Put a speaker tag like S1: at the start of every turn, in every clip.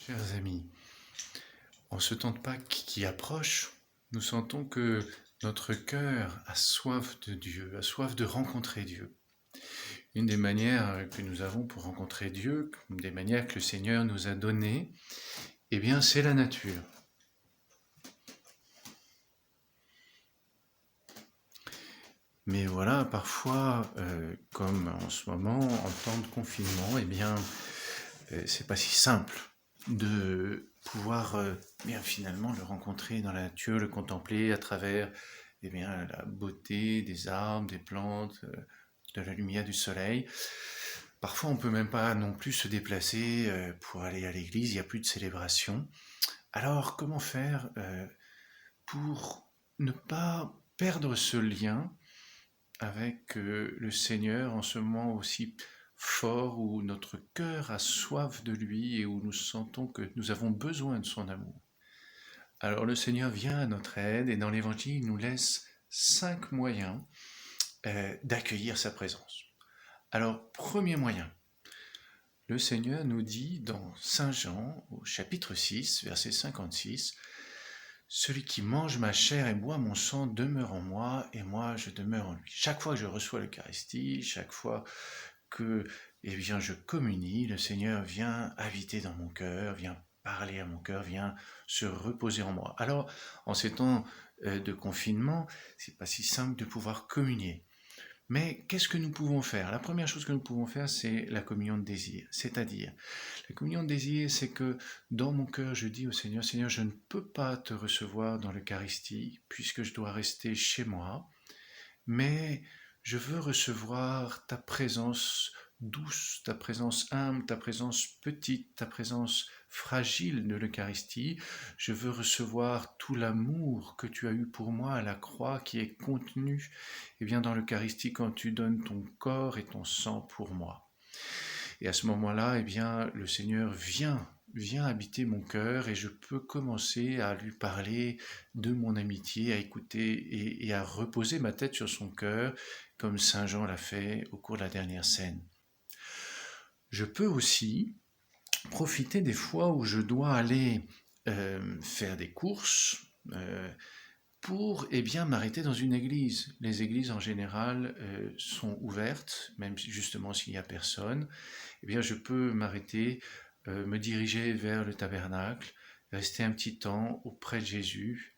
S1: Chers amis, en ce temps de Pâques qui approche, nous sentons que notre cœur a soif de Dieu, a soif de rencontrer Dieu. Une des manières que nous avons pour rencontrer Dieu, une des manières que le Seigneur nous a données, eh bien, c'est la nature. Mais voilà, parfois, comme en ce moment, en temps de confinement, eh bien, c'est pas si simple de pouvoir bien finalement le rencontrer dans la nature, le contempler à travers eh bien, la beauté des arbres, des plantes, de la lumière du soleil. Parfois, on peut même pas non plus se déplacer pour aller à l'église, il n'y a plus de célébration. Alors, comment faire pour ne pas perdre ce lien avec le Seigneur en ce moment aussi fort où notre cœur a soif de lui et où nous sentons que nous avons besoin de son amour. Alors le Seigneur vient à notre aide et dans l'Évangile il nous laisse 5 moyens d'accueillir sa présence. Alors premier moyen, le Seigneur nous dit dans Saint Jean au chapitre 6 verset 56, celui qui mange ma chair et boit mon sang demeure en moi et moi je demeure en lui. Chaque fois que je reçois l'Eucharistie, chaque fois que eh bien, je communie, le Seigneur vient habiter dans mon cœur, vient parler à mon cœur, vient se reposer en moi. Alors, en ces temps de confinement, c'est pas si simple de pouvoir communier. Mais qu'est-ce que nous pouvons faire? La première chose que nous pouvons faire, c'est la communion de désir. C'est-à-dire, la communion de désir, c'est que dans mon cœur, je dis au Seigneur, Seigneur, je ne peux pas te recevoir dans l'Eucharistie, puisque je dois rester chez moi, mais je veux recevoir ta présence douce, ta présence humble, ta présence petite, ta présence fragile de l'Eucharistie. Je veux recevoir tout l'amour que tu as eu pour moi à la croix qui est contenu bien, dans l'Eucharistie quand tu donnes ton corps et ton sang pour moi. Et à ce moment-là, bien, le Seigneur vient habiter mon cœur et je peux commencer à lui parler de mon amitié, à écouter et à reposer ma tête sur son cœur, comme Saint Jean l'a fait au cours de la dernière scène. Je peux aussi profiter des fois où je dois aller faire des courses pour bien m'arrêter dans une église. Les églises en général sont ouvertes, même justement s'il n'y a personne. Bien je peux m'arrêter, me diriger vers le tabernacle, rester un petit temps auprès de Jésus,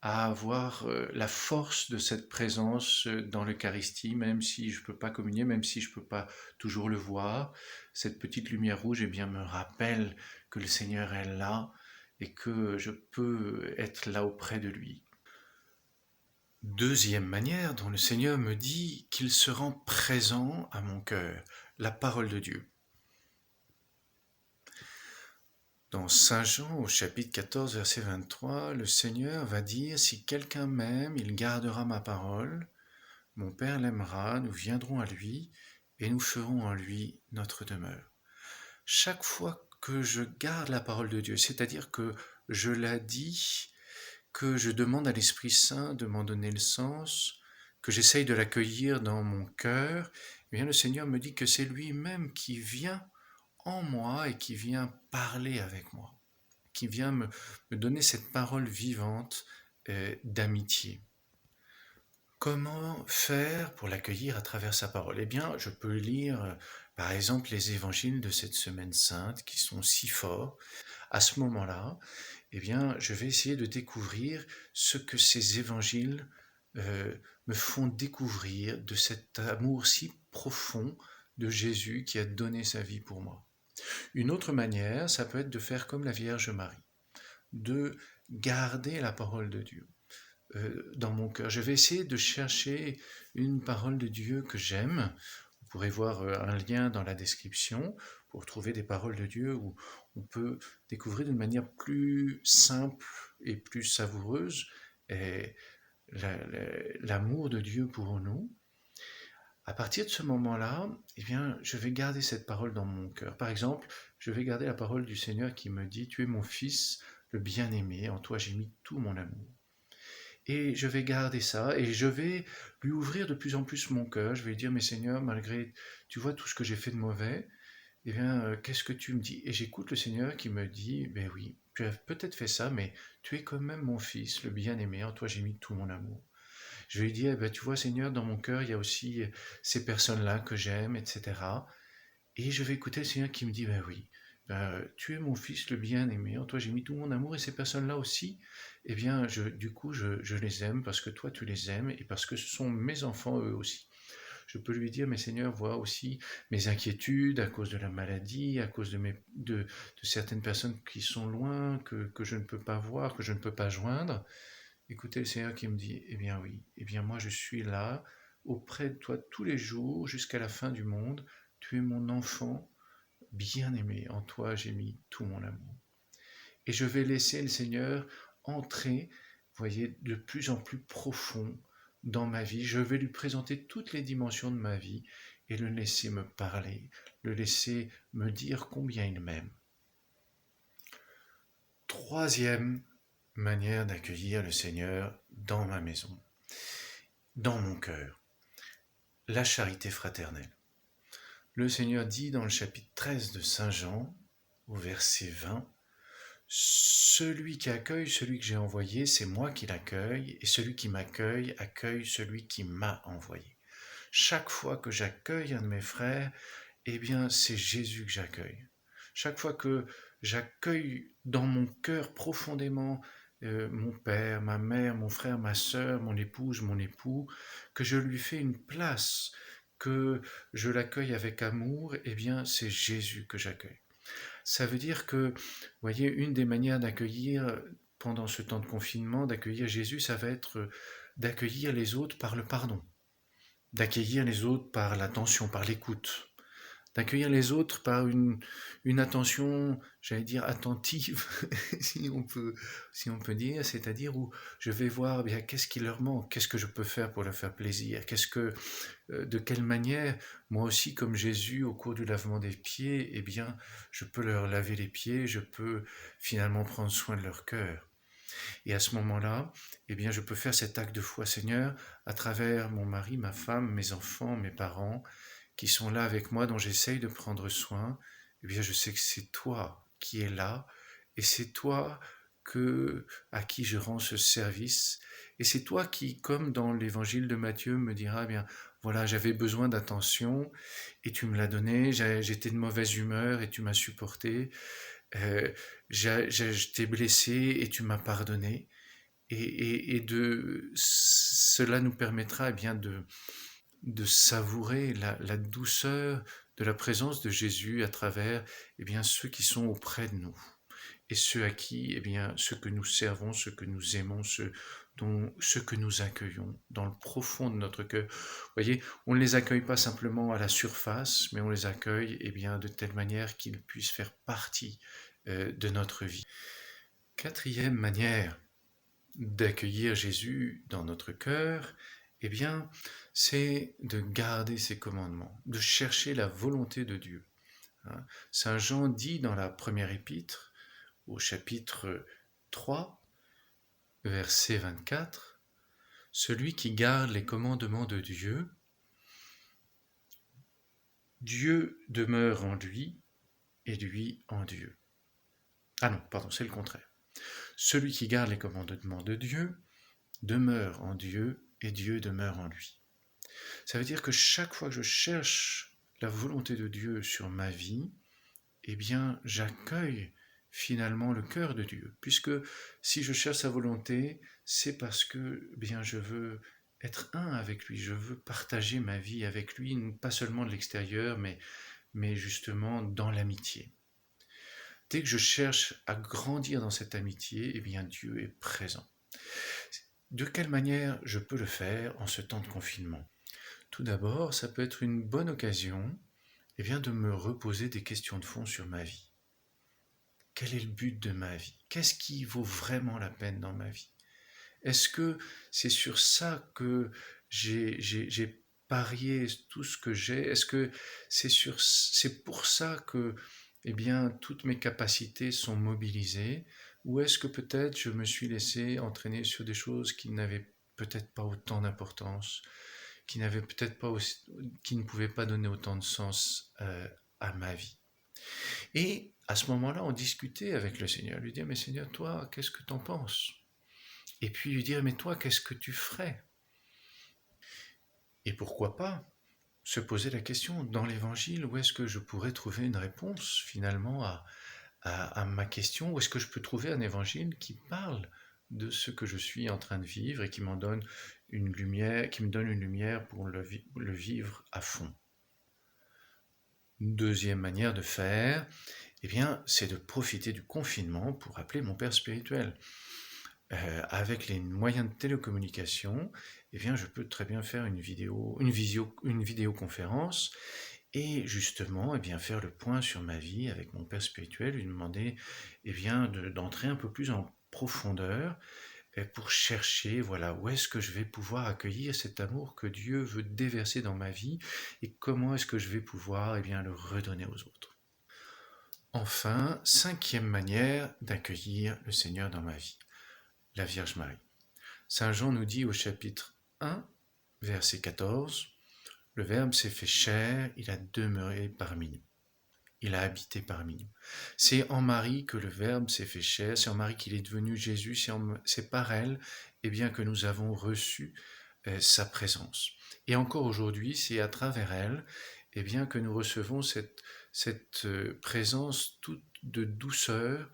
S1: à avoir la force de cette présence dans l'Eucharistie, même si je ne peux pas communier, même si je ne peux pas toujours le voir. Cette petite lumière rouge bien, me rappelle que le Seigneur est là et que je peux être là auprès de lui. Deuxième manière dont le Seigneur me dit qu'il se rend présent à mon cœur, la parole de Dieu. Dans Saint Jean au chapitre 14 verset 23, le Seigneur va dire « Si quelqu'un m'aime, il gardera ma parole, mon Père l'aimera, nous viendrons à lui et nous ferons en lui notre demeure. » Chaque fois que je garde la parole de Dieu, c'est-à-dire que je la dis, que je demande à l'Esprit Saint de m'en donner le sens, que j'essaye de l'accueillir dans mon cœur, bien le Seigneur me dit que c'est lui-même qui vient en moi et qui vient parler avec moi, qui vient me donner cette parole vivante d'amitié. Comment faire pour l'accueillir à travers sa parole? Eh bien, je peux lire par exemple les évangiles de cette semaine sainte qui sont si forts. À ce moment-là, bien, je vais essayer de découvrir ce que ces évangiles me font découvrir de cet amour si profond de Jésus qui a donné sa vie pour moi. Une autre manière, ça peut être de faire comme la Vierge Marie, de garder la parole de Dieu dans mon cœur. Je vais essayer de chercher une parole de Dieu que j'aime. Vous pourrez voir un lien dans la description pour trouver des paroles de Dieu où on peut découvrir d'une manière plus simple et plus savoureuse l'amour de Dieu pour nous. À partir de ce moment-là, bien, je vais garder cette parole dans mon cœur. Par exemple, je vais garder la parole du Seigneur qui me dit « Tu es mon fils, le bien-aimé, en toi j'ai mis tout mon amour ». Et je vais garder ça et je vais lui ouvrir de plus en plus mon cœur. Je vais lui dire « Mais Seigneur, malgré, tu vois tout ce que j'ai fait de mauvais, eh bien, qu'est-ce que tu me dis? Et j'écoute le Seigneur qui me dit, ben oui, tu as peut-être fait ça, mais tu es quand même mon fils, le bien-aimé, en toi j'ai mis tout mon amour. Je lui dis, eh ben, tu vois, Seigneur, dans mon cœur, il y a aussi ces personnes-là que j'aime, etc. Et je vais écouter le Seigneur qui me dit, ben oui, ben, tu es mon fils, le bien-aimé, en toi j'ai mis tout mon amour, et ces personnes-là aussi, eh bien, du coup, je les aime parce que toi, tu les aimes, et parce que ce sont mes enfants, eux aussi. Je peux lui dire, mais Seigneur, vois aussi mes inquiétudes à cause de la maladie, à cause de certaines personnes qui sont loin, que je ne peux pas voir, que je ne peux pas joindre. Écoutez le Seigneur qui me dit, eh bien oui, eh bien moi je suis là, auprès de toi tous les jours, jusqu'à la fin du monde. Tu es mon enfant bien-aimé, en toi j'ai mis tout mon amour. Et je vais laisser le Seigneur entrer, voyez, de plus en plus profond dans ma vie. Je vais lui présenter toutes les dimensions de ma vie et le laisser me parler, le laisser me dire combien il m'aime. Troisième manière d'accueillir le Seigneur dans ma maison, dans mon cœur, la charité fraternelle. Le Seigneur dit dans le chapitre 13 de Saint Jean, au verset 20, celui qui accueille celui que j'ai envoyé, c'est moi qui l'accueille, et celui qui m'accueille accueille celui qui m'a envoyé. Chaque fois que j'accueille un de mes frères, eh bien, c'est Jésus que j'accueille. Chaque fois que j'accueille dans mon cœur profondément mon père, ma mère, mon frère, ma sœur, mon épouse, mon époux, que je lui fais une place, que je l'accueille avec amour, eh bien, c'est Jésus que j'accueille. Ça veut dire que, vous voyez, une des manières d'accueillir, pendant ce temps de confinement, d'accueillir Jésus, ça va être d'accueillir les autres par le pardon, d'accueillir les autres par l'attention, par l'écoute, d'accueillir les autres par une attention, j'allais dire, attentive, si on peut dire, c'est-à-dire où je vais voir eh bien qu'est-ce qui leur manque, qu'est-ce que je peux faire pour leur faire plaisir, de quelle manière, moi aussi, comme Jésus, au cours du lavement des pieds, eh bien, je peux leur laver les pieds, je peux finalement prendre soin de leur cœur. Et à ce moment-là, eh bien, je peux faire cet acte de foi, Seigneur, à travers mon mari, ma femme, mes enfants, mes parents, qui sont là avec moi, dont j'essaye de prendre soin. Eh bien, je sais que c'est toi qui es là, et c'est toi à qui je rends ce service. Et c'est toi qui, comme dans l'évangile de Matthieu, me dira, eh bien, voilà, j'avais besoin d'attention, et tu me l'as donné, j'étais de mauvaise humeur, et tu m'as supporté, euh, je t'ai blessé, et tu m'as pardonné. Cela nous permettra eh bien, de savourer la douceur de la présence de Jésus à travers eh bien, ceux qui sont auprès de nous et ceux à qui, eh bien, ceux que nous servons, ceux que nous aimons, ceux que nous accueillons dans le profond de notre cœur. Vous voyez, on ne les accueille pas simplement à la surface, mais on les accueille eh bien, de telle manière qu'ils puissent faire partie de notre vie. Quatrième manière d'accueillir Jésus dans notre cœur, eh bien, c'est de garder ses commandements, de chercher la volonté de Dieu. Saint Jean dit dans la première épître, au chapitre 3, verset 24, « Celui qui garde les commandements de Dieu, Dieu demeure en lui et lui en Dieu. » Ah non, pardon, c'est le contraire. Celui qui garde les commandements de Dieu demeure en Dieu et Dieu demeure en lui. Ça veut dire que chaque fois que je cherche la volonté de Dieu sur ma vie, eh bien, j'accueille finalement le cœur de Dieu. Puisque si je cherche sa volonté, c'est parce que eh bien, je veux être un avec lui, je veux partager ma vie avec lui, pas seulement de l'extérieur, mais justement dans l'amitié. Dès que je cherche à grandir dans cette amitié, eh bien, Dieu est présent. De quelle manière je peux le faire en ce temps de confinement ? Tout d'abord, ça peut être une bonne occasion eh bien, de me reposer des questions de fond sur ma vie. Quel est le but de ma vie ? Qu'est-ce qui vaut vraiment la peine dans ma vie ? Est-ce que c'est sur ça que j'ai parié tout ce que j'ai ? Est-ce que c'est pour ça que eh bien, toutes mes capacités sont mobilisées ? Ou est-ce que peut-être je me suis laissé entraîner sur des choses qui n'avaient peut-être pas autant d'importance, qui ne pouvaient pas donner autant de sens à ma vie ? Et à ce moment-là, on discutait avec le Seigneur, lui dire, mais Seigneur, toi, qu'est-ce que tu en penses? Et puis lui dire, mais toi, qu'est-ce que tu ferais? Et pourquoi pas se poser la question, dans l'Évangile, où est-ce que je pourrais trouver une réponse finalement à ma question? Où est-ce que je peux trouver un Évangile qui parle de ce que je suis en train de vivre et qui m'en donne une lumière, qui me donne une lumière pour le vivre à fond? Une deuxième manière de faire, eh bien, c'est de profiter du confinement pour appeler mon père spirituel. Avec les moyens de télécommunication, eh bien, je peux très bien faire une vidéoconférence et justement, eh bien, faire le point sur ma vie avec mon père spirituel, lui demander, eh bien, d'entrer un peu plus en profondeur pour chercher, voilà, où est-ce que je vais pouvoir accueillir cet amour que Dieu veut déverser dans ma vie et comment est-ce que je vais pouvoir, eh bien, le redonner aux autres. Enfin, cinquième manière d'accueillir le Seigneur dans ma vie, la Vierge Marie. Saint Jean nous dit au chapitre 1, verset 14, le Verbe s'est fait chair, il a demeuré parmi nous. Il a habité parmi nous. C'est en Marie que le Verbe s'est fait chair, c'est en Marie qu'il est devenu Jésus, c'est par elle eh bien, que nous avons reçu sa présence. Et encore aujourd'hui, c'est à travers elle eh bien, que nous recevons cette présence toute de douceur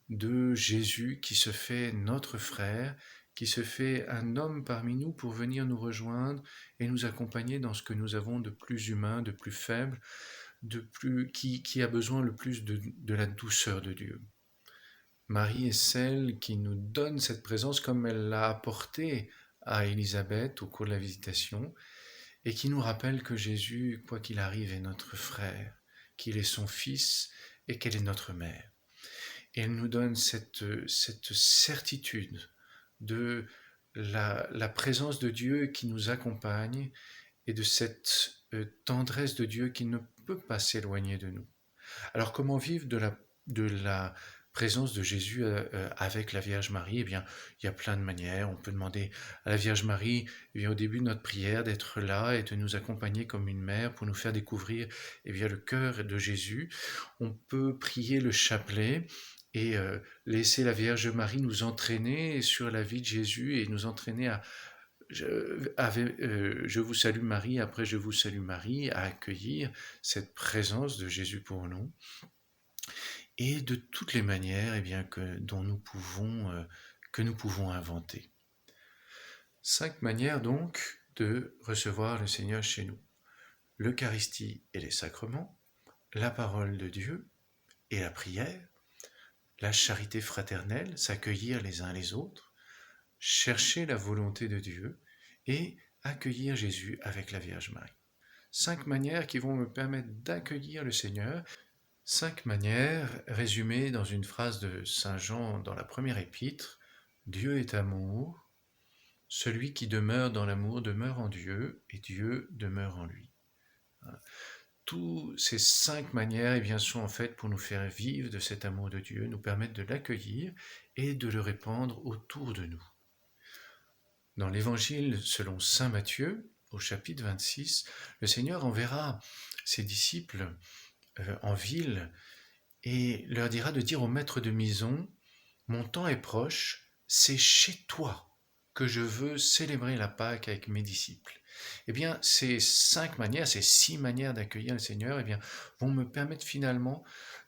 S1: de Jésus qui se fait notre frère, qui se fait un homme parmi nous pour venir nous rejoindre et nous accompagner dans ce que nous avons de plus humain, de plus faible, qui a besoin le plus de la douceur de Dieu. Marie est celle qui nous donne cette présence comme elle l'a apportée à Élisabeth au cours de la visitation et qui nous rappelle que Jésus, quoi qu'il arrive, est notre frère, qu'il est son fils et qu'elle est notre mère. Et elle nous donne cette certitude de la présence de Dieu qui nous accompagne et de cette tendresse de Dieu qui ne peut pas s'éloigner de nous. Alors comment vivre de la présence de Jésus avec la Vierge Marie? Eh bien, il y a plein de manières. On peut demander à la Vierge Marie, eh bien, au début de notre prière, d'être là et de nous accompagner comme une mère pour nous faire découvrir eh bien, le cœur de Jésus. On peut prier le chapelet et laisser la Vierge Marie nous entraîner sur la vie de Jésus et nous entraîner à je vous salue Marie, après je vous salue Marie, à accueillir cette présence de Jésus pour nous, et de toutes les manières eh bien, que nous pouvons inventer. 5 manières donc de recevoir le Seigneur chez nous. L'Eucharistie et les sacrements, la parole de Dieu et la prière, la charité fraternelle, s'accueillir les uns les autres, chercher la volonté de Dieu et accueillir Jésus avec la Vierge Marie. 5 manières qui vont me permettre d'accueillir le Seigneur. 5 manières résumées dans une phrase de Saint Jean dans la première épître. Dieu est amour, celui qui demeure dans l'amour demeure en Dieu et Dieu demeure en lui. Toutes ces 5 manières eh bien, sont en fait pour nous faire vivre de cet amour de Dieu, nous permettre de l'accueillir et de le répandre autour de nous. Dans l'évangile selon saint Matthieu, au chapitre 26, le Seigneur enverra ses disciples en ville et leur dira de dire au maître de maison, mon temps est proche, c'est chez toi que je veux célébrer la Pâque avec mes disciples. Eh bien, ces 5 manières, ces 6 manières d'accueillir le Seigneur, eh bien, vont me permettre finalement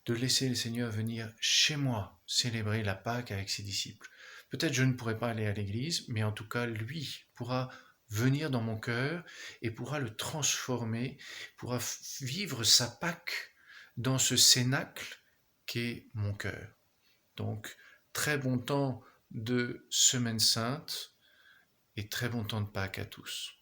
S1: de laisser le Seigneur venir chez moi célébrer la Pâque avec ses disciples. Peut-être je ne pourrai pas aller à l'église, mais en tout cas, lui pourra venir dans mon cœur et pourra le transformer, pourra vivre sa Pâque dans ce cénacle qu'est mon cœur. Donc, très bon temps de Semaine Sainte et très bon temps de Pâques à tous.